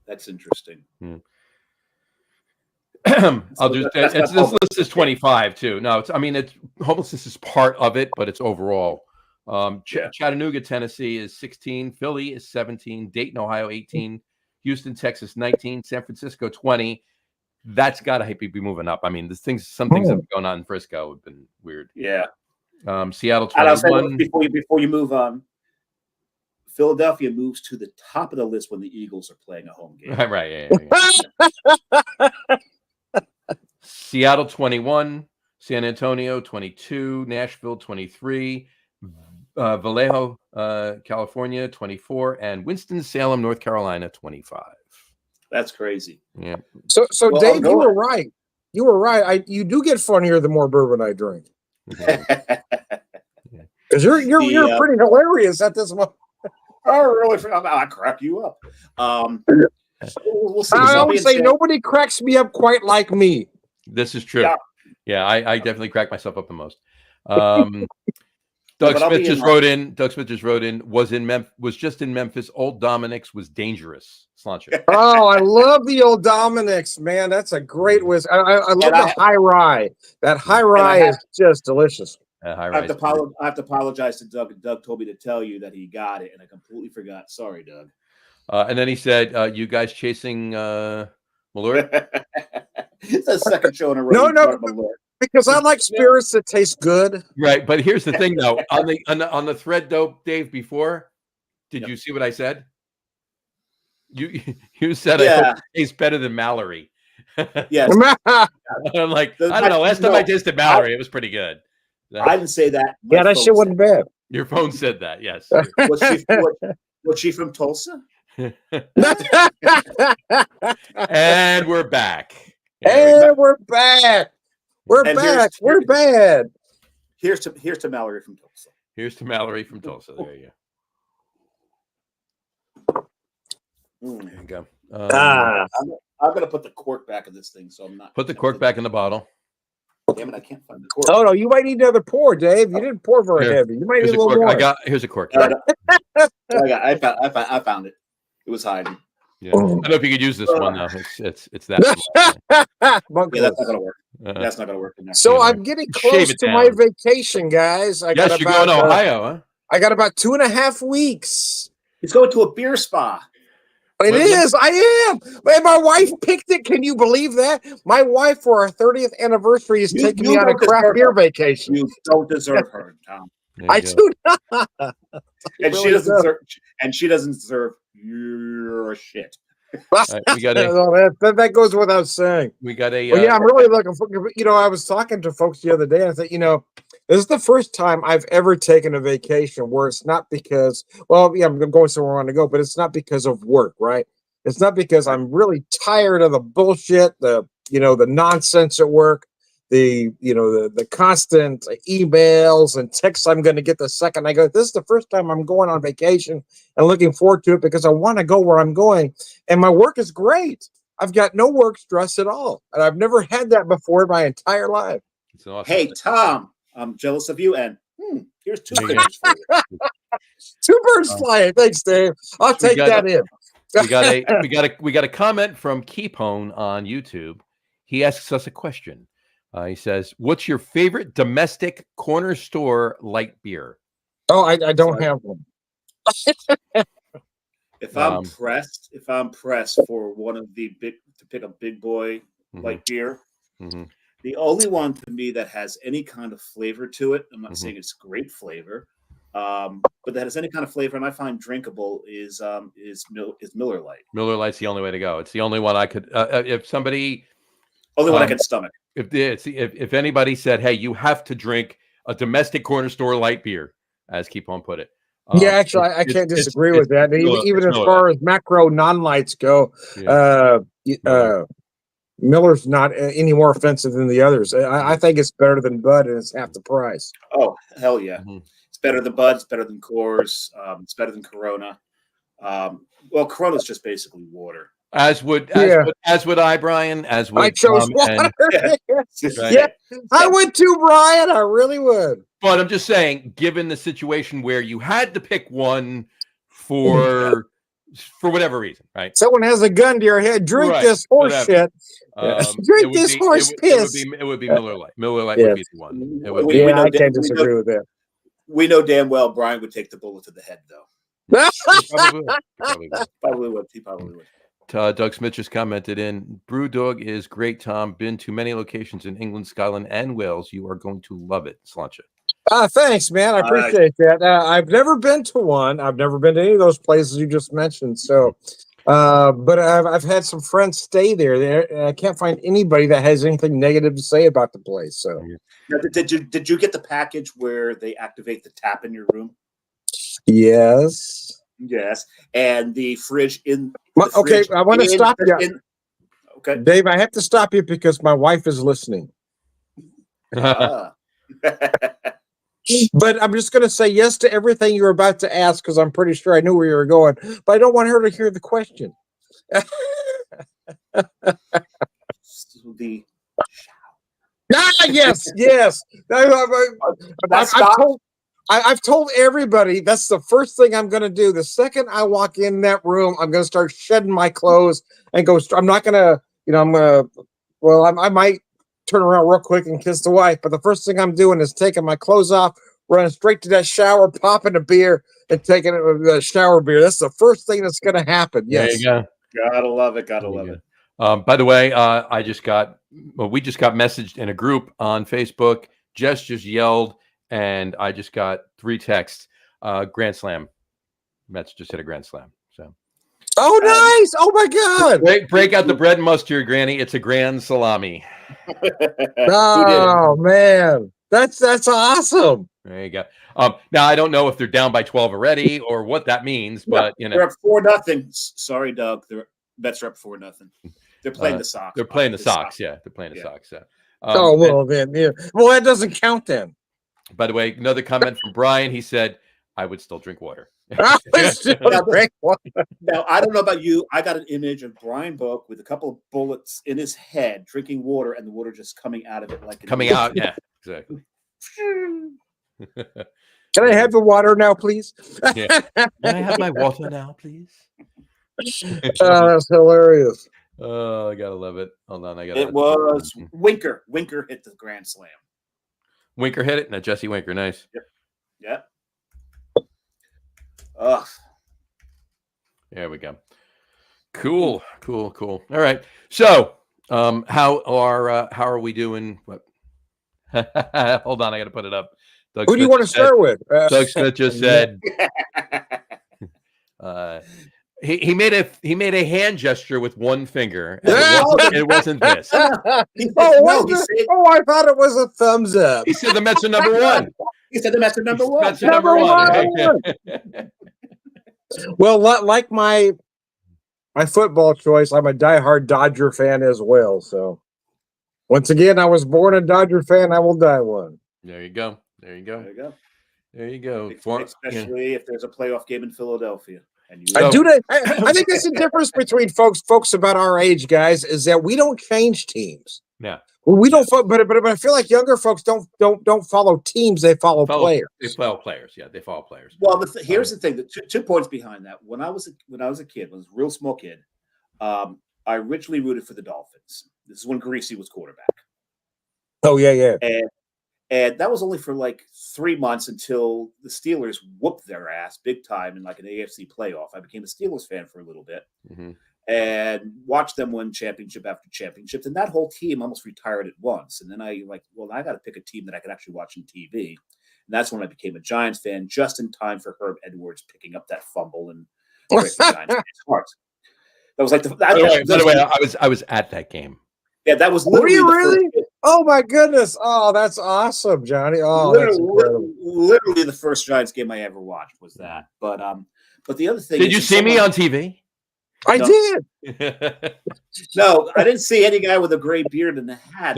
That's interesting. Mm. This list is 25 too. No, it's homelessness is part of it, but it's overall. Chattanooga, Tennessee is 16. Philly is 17. Dayton, Ohio 18. Houston, Texas 19. San Francisco 20. That's got to be moving up. I mean, some things that have been going on in Frisco have been weird. Yeah. Seattle 21. Before you move on, Philadelphia moves to the top of the list when the Eagles are playing a home game. Right. Yeah. Seattle 21. San Antonio 22. Nashville 23. Vallejo, California, 24, and Winston-Salem, North Carolina, 25. That's crazy. Yeah. So Dave, you were right. You were right. You do get funnier the more bourbon I drink. Because you're pretty hilarious at this moment. Oh, really? I crack you up. We'll see. I always say nobody cracks me up quite like me. This is true. Yeah, I definitely crack myself up the most. Doug Smith just wrote in. Was just in Memphis. Old Dominic's was dangerous. Sláinte. Oh, I love the Old Dominic's, man. That's a great whiskey. I love the high rye. That high rye is just delicious. I have to apologize to Doug. Doug told me to tell you that he got it, and I completely forgot. Sorry, Doug. And then he said, "You guys chasing Malort?" It's the second show in a row. No. Because I like spirits that taste good. Right, but here's the thing, though. On the thread, though, Dave. Before, did you see what I said? You said I hope it tastes better than Mallory. Yes. I'm like, I don't know. Last time I tasted Mallory, it was pretty good. I didn't say that. Yeah, that shit wasn't bad. Your phone said that. Yes. Was she from Tulsa? And we're back. We're back. We're back. We're bad. Here's to Mallory from Tulsa. Here's to Mallory from Tulsa. There you go. There you go. I'm going to put the cork back in this thing, so I'm not. Put the cork back in the bottle. Damn it, I can't find the cork. Oh no, you might need another pour, Dave. You didn't pour very heavy. You might need a little more. Here's a cork. I found it. It was hiding. Yeah. I don't know if you could use this one though. It's that small. Yeah, that's not gonna work. That's not gonna work. So I'm getting close to my vacation, guys. You're going to Ohio, huh? I got about 2.5 weeks. He's going to a beer spa. It is. I am. And my wife picked it. Can you believe that? My wife, for our 30th anniversary, is taking me on a craft beer vacation. You don't deserve her, Tom. I do not. And she doesn't deserve. And she doesn't deserve your shit. Right, we got that goes without saying. We got a. Well, yeah, I'm really looking for. I was talking to folks the other day, and I said, this is the first time I've ever taken a vacation where it's not because, well, yeah, I'm going somewhere I want to go, but it's not because of work, right? It's not because I'm really tired of the bullshit, the nonsense at work, the constant emails and texts I'm going to get the second I go. This is the first time I'm going on vacation and looking forward to it because I want to go where I'm going, and my work is great. I've got no work stress at all, and I've never had that before in my entire life. Awesome. Hey, Tom, I'm jealous of you, and here's 2 birds for you. 2 birds flying. Thanks, Dave. I'll take that in. we got a comment from Keepone on YouTube. He asks us a question. He says, "What's your favorite domestic corner store light beer?" Oh, I don't have one. If I'm pressed for one of the to pick a big boy light beer, the only one to me that has any kind of flavor to it, I'm not saying it's great flavor, but that has any kind of flavor and I find drinkable is Miller Lite. Miller Lite's the only way to go. It's the only one I could. If somebody, only one I can stomach. If anybody said, "Hey, you have to drink a domestic corner store light beer," as Keepone put it. Yeah, actually, I can't disagree with that. Even as far as macro non-lights go, Miller's not any more offensive than the others. I think it's better than Bud, and it's half the price. Oh, hell yeah. It's better than Bud. It's better than Coors. It's better than Corona. Well, Corona's just basically water. As would I, Brian. As would I chose water. Right? I would too, Brian. I really would. But I'm just saying, given the situation where you had to pick one for whatever reason, right? Someone has a gun to your head. Drink this horse shit. Drink this horse piss. It would be Miller Lite. Miller Lite would be the one. I can't disagree with that. We know damn well Brian would take the bullet to the head, though. Probably would. He probably would. Doug Smith just commented in, "Brewdog is great, Tom. Been to many locations in England, Scotland, and Wales. You are going to love it." Sláinte. Thanks, man. I appreciate that. I've never been to one. I've never been to any of those places you just mentioned. So, but I've had some friends stay there. And I can't find anybody that has anything negative to say about the place. So, now, did you get the package where they activate the tap in your room? Yes. Yes, and the fridge in. Okay, I want to stop you. Okay, Dave, I have to stop you because my wife is listening. But I'm just going to say yes to everything you're about to ask because I'm pretty sure I knew where you were going, but I don't want her to hear the question. Yes. I've told everybody that's the first thing I'm going to do. The second I walk in that room, I'm going to start shedding my clothes and go. I'm not going to, I might turn around real quick and kiss the wife. But the first thing I'm doing is taking my clothes off, running straight to that shower, popping a beer, and taking a shower beer. That's the first thing that's going to happen. Yes. There you go. Gotta love it. Gotta love it. By the way, we just got messaged in a group on Facebook. Jess just yelled. And I just got 3 texts. Grand Slam. Mets just hit a grand slam. So. Oh, nice! Oh my God! Break out the bread and mustard, Granny. It's a grand salami. Oh man, that's awesome. There you go. Now I don't know if they're down by 12 already or what that means, but they're up 4-0. Sorry, Doug. The Mets are up 4-0. They're playing the Sox. They're playing the Sox. Yeah, they're playing the Sox. Yeah. Well, that doesn't count then. By the way, another comment from Brian. He said, "I would still drink water." It's still a great one. Now, I don't know about you. I got an image of Brian Boak with a couple of bullets in his head, drinking water, and the water just coming out of it like Coming out. Yeah, exactly. Can I have the water now, please? Yeah. Can I have my water now, please? Oh, that's hilarious. Oh, I gotta love it. Hold on, I got It was Winker. Winker hit the grand slam. Winker hit it. No, Jesse Winker, nice. Yep. Ugh. There we go. Cool. All right. So, how are we doing? What? Hold on, I got to put it up. Who do you want to start with? Doug Smith just said. He made a hand gesture with one finger. And it wasn't this. I thought it was a thumbs up. He said the Mets are number one. He said the Mets are number one. Mets are number one. Well, like my football choice, I'm a diehard Dodger fan as well. So, once again, I was born a Dodger fan. I will die one. There you go. Especially if there's a playoff game in Philadelphia. And I think that's the difference between folks about our age, guys, is that we don't change teams. Yeah. We don't, but I feel like younger folks don't follow teams; they follow players. They follow players. Yeah, they follow players. Well, here's the thing: the two points behind that. When I was a kid, when I was a real small kid, I originally rooted for the Dolphins. This is when Greasy was quarterback. Oh yeah. And that was only for like 3 months until the Steelers whooped their ass big time in like an AFC playoff. I became a Steelers fan for a little bit and watched them win championship after championship. And that whole team almost retired at once. And then I got to pick a team that I could actually watch on TV. And that's when I became a Giants fan, just in time for Herb Edwards picking up that fumble and breaking the Giants fans' hearts. That was like by the way, I was at that game. Yeah, that was literally. Were you really? Oh my goodness! Oh, that's awesome, Johnny. Oh, literally the first Giants game I ever watched was that. But the other thing. Did you see me on TV? I did. No, I didn't see any guy with a gray beard and a hat.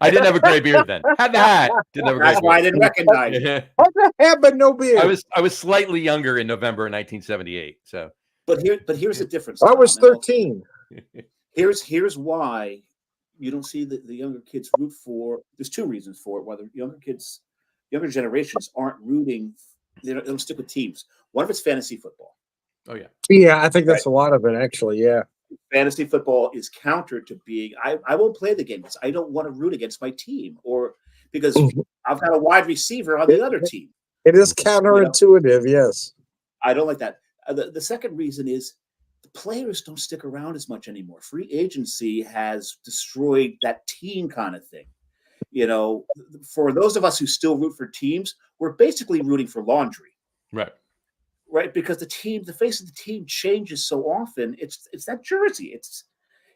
I didn't have a gray beard then. Had the hat. Didn't have a gray That's beard. why I didn't recognize you. I had but no beard. I was slightly younger in November 1978. So. But here's the difference. I was 13. Here's why you don't see the younger kids root for. There's two reasons for it. Whether younger generations aren't rooting, they don't stick with teams. One of it's fantasy football. Oh yeah. Yeah, I think that's a lot of it actually. Yeah. Fantasy football is counter to being. I won't play the game because I don't want to root against my team or because I've got a wide receiver on the other team. It is counterintuitive. Yes. I don't like that. The second reason is the players don't stick around as much anymore. Free agency has destroyed that team kind of thing. You know, for those of us who still root for teams, we're basically rooting for laundry. Right. Because the face of the team changes so often. It's that jersey.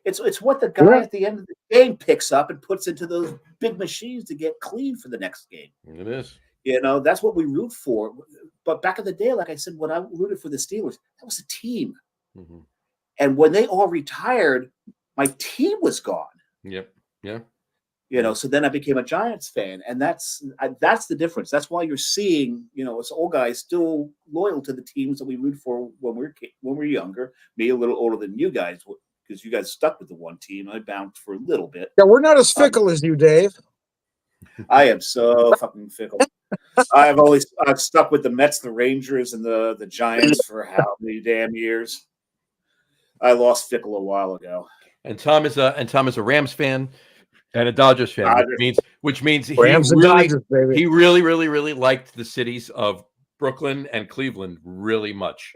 It's what the guy at the end of the game picks up and puts into those big machines to get clean for the next game. It is. You know, that's what we root for. But back in the day, like I said, when I rooted for the Steelers, that was a team. Mm-hmm. And when they all retired, my team was gone. Yep. Yeah. You know, so then I became a Giants fan, and that's the difference. That's why you're seeing, you know, us old guys still loyal to the teams that we root for when we're younger. Me a little older than you guys, because you guys stuck with the one team. I bounced for a little bit. Yeah, we're not as fickle as you, Dave. I am so fucking fickle. I've stuck with the Mets, the Rangers, and the Giants for how many damn years? I lost fickle a while ago. And Tom is a Rams fan and a Dodgers fan, which means he really liked the cities of Brooklyn and Cleveland really much.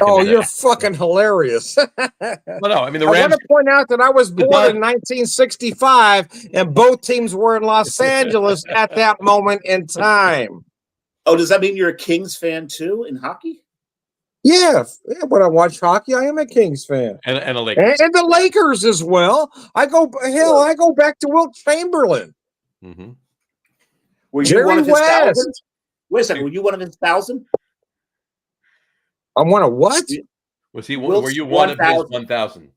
Oh, you're fucking hilarious. No, I mean the Rams. I want to point out that I was born in 1965, and both teams were in Los Angeles at that moment in time. Oh, does that mean you're a Kings fan too in hockey? Yeah, when I watch hockey, I am a Kings fan, and a Lakers, and the Lakers as well. I go back to Wilt Chamberlain. Mm-hmm. Were you Jerry one of his West. 1,000? Wait a second, were you one of his 1,000? I'm one of what? Was he? Were you one of his 1,000?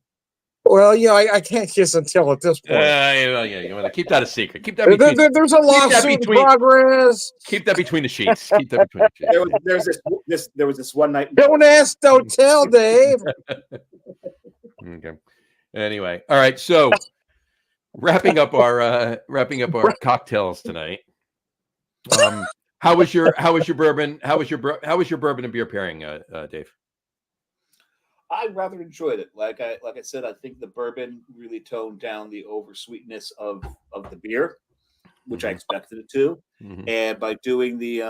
Well, yeah, I can't kiss and tell at this point. You want to keep that a secret. Keep that between. There's a lawsuit in progress. Keep that between the sheets. Keep that between the sheets. There was this one night. Don't ask, don't tell, Dave. Okay. Anyway, all right. So wrapping up our cocktails tonight. How was your bourbon? How was your bourbon and beer pairing, Dave? I rather enjoyed it. Like I said, I think the bourbon really toned down the over sweetness of the beer, which I expected it to. And by doing the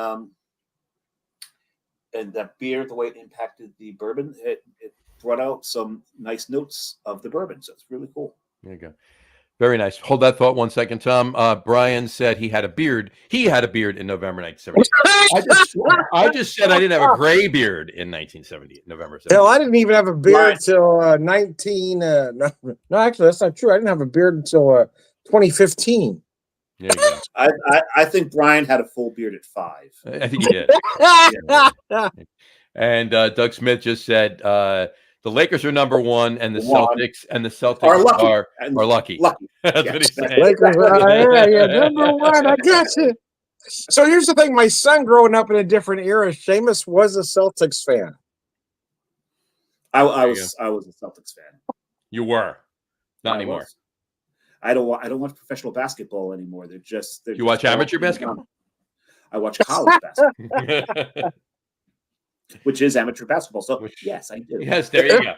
and that beer, the way it impacted the bourbon, it brought out some nice notes of the bourbon. So it's really cool. There you go. Very nice. Hold that thought 1 second, Tom. Brian said he had a beard. He had a beard in November 1970. I just said I didn't have a gray beard in 1970, November 70. Hell, I didn't even have a beard until 19. No, actually, that's not true. I didn't have a beard until 2015. There you go. I think Brian had a full beard at 5. I think he did. And Doug Smith just said the Lakers are number 1, and the Celtics are lucky. That's what he said. Lakers are number 1. I got you. So here's the thing: my son, growing up in a different era, Seamus was a Celtics fan. I was a Celtics fan. You were, not anymore. I don't watch professional basketball anymore. You watch amateur basketball? I watch college basketball. Which is amateur basketball. So yes, I do. Yes, there you go.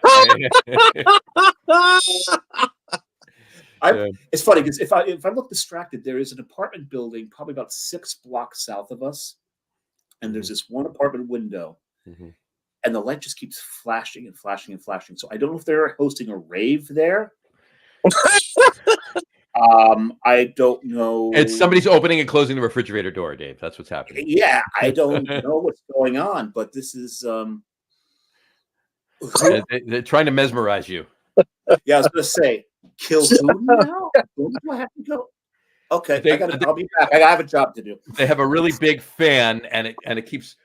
It's funny because if I look distracted, there is an apartment building probably about 6 blocks south of us, and there's this one apartment window, and the light just keeps flashing and flashing and flashing. So I don't know if they're hosting a rave there. I don't know. It's somebody's opening and closing the refrigerator door, Dave. That's what's happening. Yeah, I don't know what's going on, but this is they're trying to mesmerize you. Yeah, I was going to say, kill who now? Do I have to go? Okay, I'll be back. I have a job to do. They have a really big fan, and it keeps,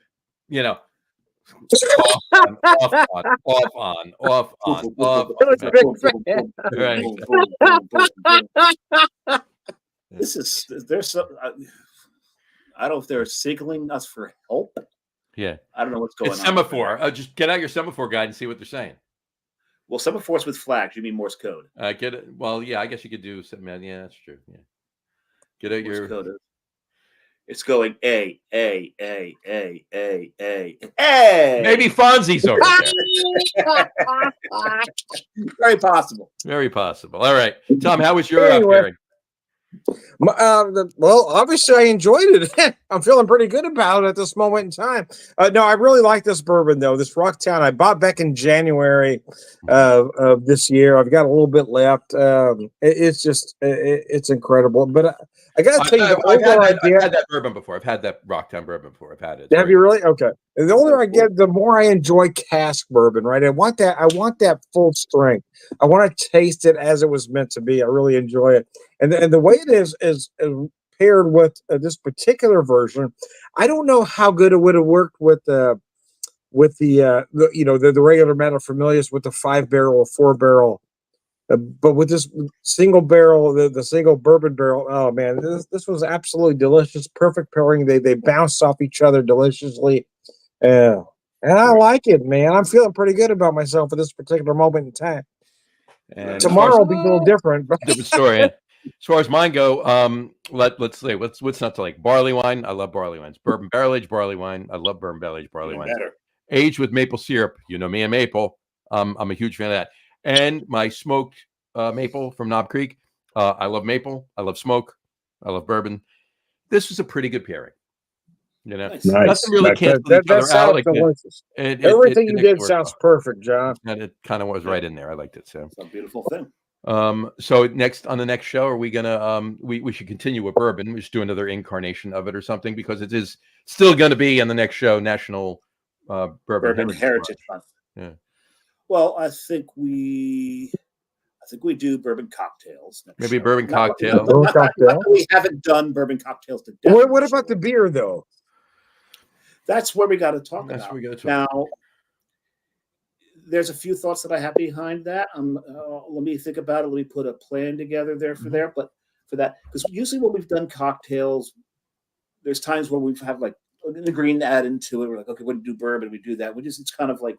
off on. Right. There's some. I don't know if they're signaling us for help. Yeah, I don't know what's going on. Semaphore. Just get out your semaphore guide and see what they're saying. Well, semaphores with flags. You mean Morse code? Get it. Well, yeah, I guess you could do something. Yeah, that's true. Yeah, get out Morse your. Code. It's going A. Maybe Fonzie's over there. Very possible. Very possible. All right, Tom, how was your pairing? Well, obviously I enjoyed it. I'm feeling pretty good about it at this moment in time. No, I really like this bourbon though. This Rocktown I bought back in January of this year. I've got a little bit left. It's incredible. But I got to tell you, I've had that bourbon before. I've had that Rocktown bourbon before. I've had it. Have you really? Okay. And the older I get, the more I enjoy cask bourbon. Right? I want that full strength. I want to taste it as it was meant to be. I really enjoy it. And the way it is paired with this particular version, I don't know how good it would have worked with the regular Mattafamilias with the 5-barrel or 4-barrel, but with this single barrel, the single bourbon barrel. Oh man, this was absolutely delicious, perfect pairing. They bounce off each other deliciously, and I like it, man. I'm feeling pretty good about myself at this particular moment in time. And tomorrow will be a little different. Different story. Yeah. As far as mine go, let's say what's not to like. Barley wine, I love barley wines. Bourbon barrel aged barley wine, I love bourbon barrel aged barley wine. Aged with maple syrup, you know me and maple. I'm a huge fan of that. And my smoked maple from Knob Creek. I love maple. I love smoke. I love bourbon. This was a pretty good pairing. Nice. Nothing really cancels each other out. Like everything you did sounds perfect, John. And it kind of was right in there. I liked it. So it's a beautiful thing. So on the next show, are we gonna we should continue with bourbon? We should do another incarnation of it or something, because it is still going to be on the next show, National Bourbon Heritage Month. Yeah. Well, I think we do bourbon cocktails. Maybe bourbon cocktail. We haven't done bourbon cocktails to death. What about the beer though? That's where we got to talk about. Now, there's a few thoughts that I have behind that. Let me think about it. Let me put a plan together there for there. But for that, because usually when we've done cocktails, there's times where we've had like the green add into it. We're like, okay, we do bourbon, we do that. It's kind of like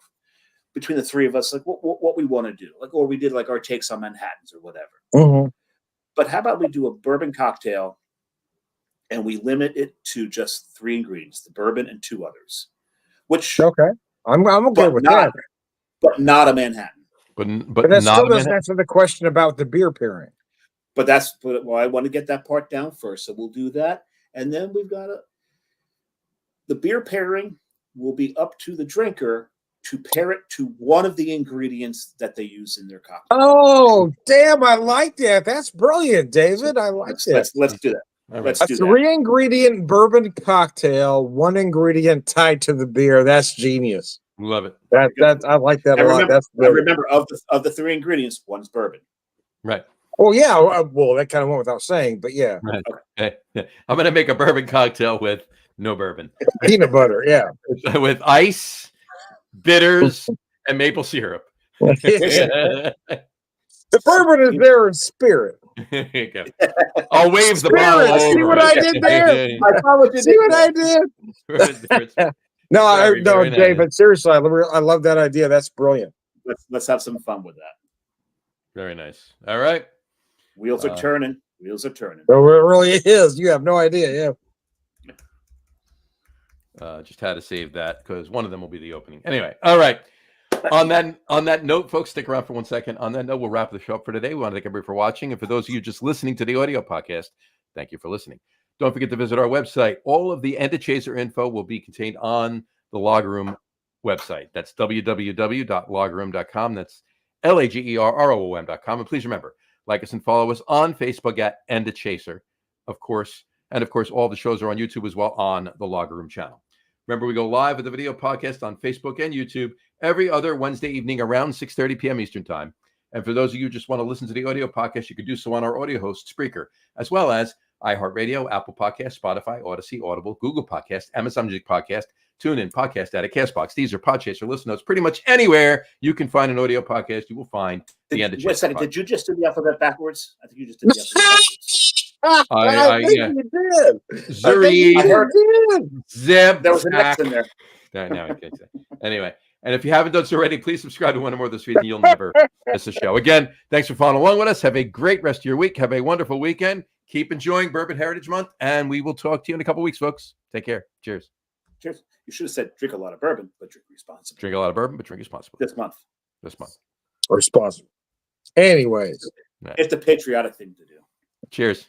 between the three of us, like what we want to do, like, or we did like our takes on Manhattans or whatever. Mm-hmm. But how about we do a bourbon cocktail, and we limit it to just 3 ingredients: the bourbon and 2 others. Which okay, I'm okay with that. But not a Manhattan. But that still doesn't answer the question about the beer pairing. But I want to get that part down first. So we'll do that. And then we've got the beer pairing will be up to the drinker to pair it to one of the ingredients that they use in their cocktail. Oh, damn. I like that. That's brilliant, David. I like that. Let's do that. Let's do that. 3-ingredient bourbon cocktail, 1 ingredient tied to the beer. That's genius. Love it. I like that a lot. That's remember of the 3 ingredients, one's bourbon. Right. Oh yeah. Well, that kind of went without saying, but yeah. Right. Okay. I'm going to make a bourbon cocktail with no bourbon. Peanut butter. Yeah. With ice, bitters, and maple syrup. The bourbon is there in spirit. There you go. I'll wave the bottle over. See what I did there? See what I did? No, David. Nice. Seriously, I love that idea. That's brilliant. Let's have some fun with that. Very nice. All right. Wheels are turning. Wheels are turning. So it really is. You have no idea. Yeah. Just had to save that because one of them will be the opening. Anyway. All right. On that note, folks, stick around for 1 second. On that note, we'll wrap the show up for today. We want to thank everybody for watching. And for those of you just listening to the audio podcast, thank you for listening. Don't forget to visit our website. All of the End of Chaser info will be contained on the Log Room website. That's www.logroom.com. That's LAGERROOM.com. And please remember, like us and follow us on Facebook at End of Chaser, of course. And of course, all the shows are on YouTube as well on the Log Room channel. Remember, we go live with the video podcast on Facebook and YouTube every other Wednesday evening around 6:30 p.m. Eastern Time. And for those of you who just want to listen to the audio podcast, you can do so on our audio host, Spreaker, as well as iHeartRadio, Apple Podcasts, Spotify, Odyssey, Audible, Google Podcasts, Amazon Music Podcast, TuneIn, Podcast Addict, CastBox, Deezer, Podchaser, Listen Notes. Pretty much anywhere you can find an audio podcast, you will find the End of Chaser. Wait a second, did you just do the alphabet backwards? I think you just did the alphabet backwards. I think you did. Zuri, Zip. There was an X in there. Now anyway, and if you haven't done so already, please subscribe to one or more of this feed, and you'll never miss a show. Again, thanks for following along with us. Have a great rest of your week. Have a wonderful weekend. Keep enjoying Bourbon Heritage Month, and we will talk to you in a couple weeks, folks. Take care. Cheers. Cheers. You should have said drink a lot of bourbon, but drink responsibly. Drink a lot of bourbon, but drink responsibly. This month. Responsible. Anyways. It's the patriotic thing to do. Cheers.